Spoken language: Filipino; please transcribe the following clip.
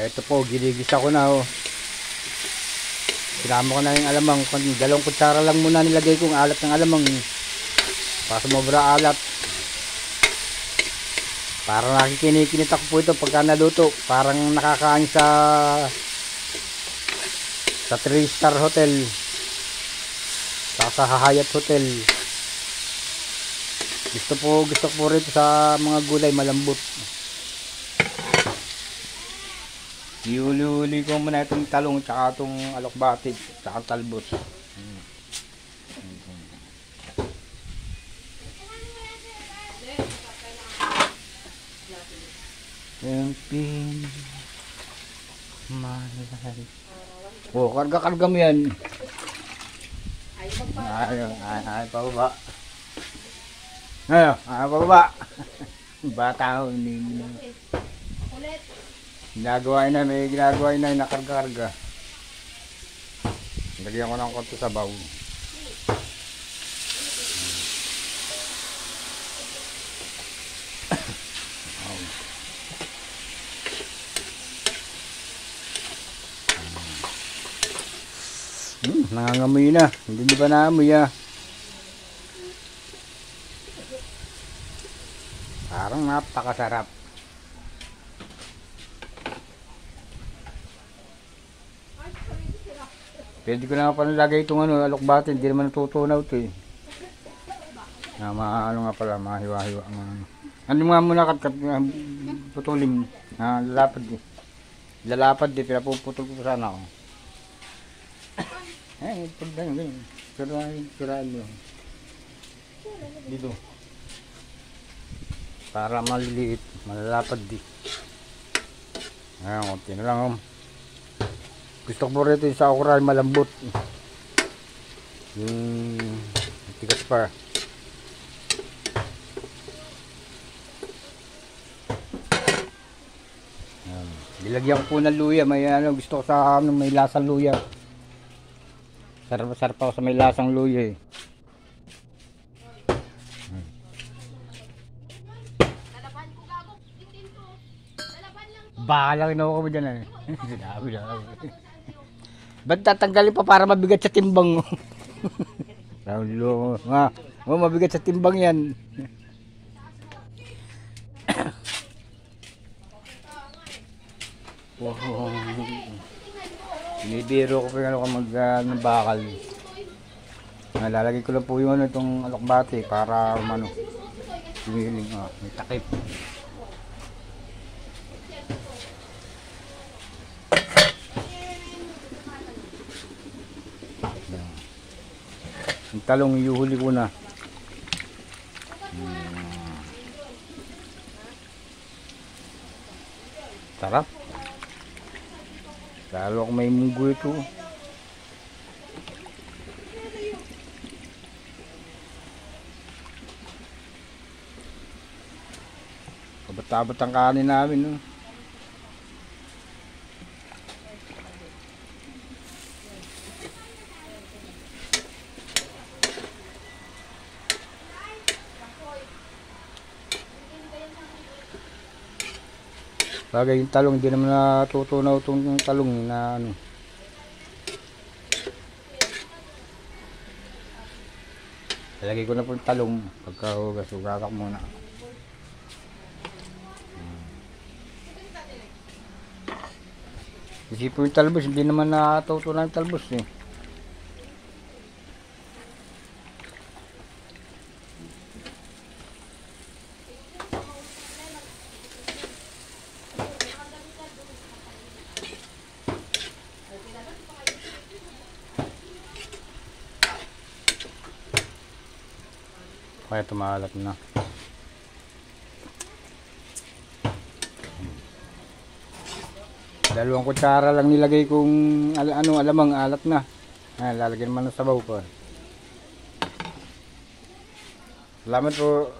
Ito po, ginigisa ko na oh. Sinama ko na yung alamang. 2 kutsara lang muna nilagay kong alat ng alamang. Para sumobra alat. Parang nakikinikinit ako po ito pagka naluto. Parang nakakain sa 3-star hotel. Sa Hyatt Hotel. Gusto ko po rito sa mga gulay malambot. Ihuli-huli ko muna itong talong tsaka itong alokbati tsaka talbos. Empin mahal. Oh, karga-karga mo yan. Ay, pababa. Ay, pababa. Bata ko, hindi na. May ginagawa na nakarga-karga. Lagyan ko ng konti sabaw. Nangangamoy na. Hindi ba naamoy ah? Parang napakasarap. Pwede ko na pa nilagay itong alokbati. Hindi naman natutunaw ito eh. Maano nga pala, mahiwa-hiwa. Ano nga muna putulin. Lalapad eh. Lalapad eh. Pinapuputol ko sana ako. Pag ganyan. Sirain mo. Dito. Para maliliit. Malalapad eh. Ayan, konti na lang. Gusto ko po rito yung sa okra malambot. Yung tigas pa. Nilagyan ko po ng luya. May gusto ko sa may lasang luya. Sarap ako sa may lasang luya eh. Baka lang inawa ko mo dyan eh. Sinabi. Ba't tatanggalin pa para mabigat sa timbang? Mabigat sa timbang yan. Binibiro ko pa yung ng bakal. Lalagay ko lang po yung itong alokbati para humiling. May takip. Yung talong iuhuli ko na. Sarap. Lalo kung may munggo ito. Kabat-tabat ang kanin namin. No? Bagay yung talong, hindi naman natutunaw itong talong na Ilagay ko na po yung talong pagkahugas-hugasak muna. Kasi po yung talbos, hindi naman natutunaw yung talbos eh. Kaya tumalat na. Dalawang kutsara lang nilagay kong alamang alat na. Lalagyan man ng sabaw ko. Salamat po.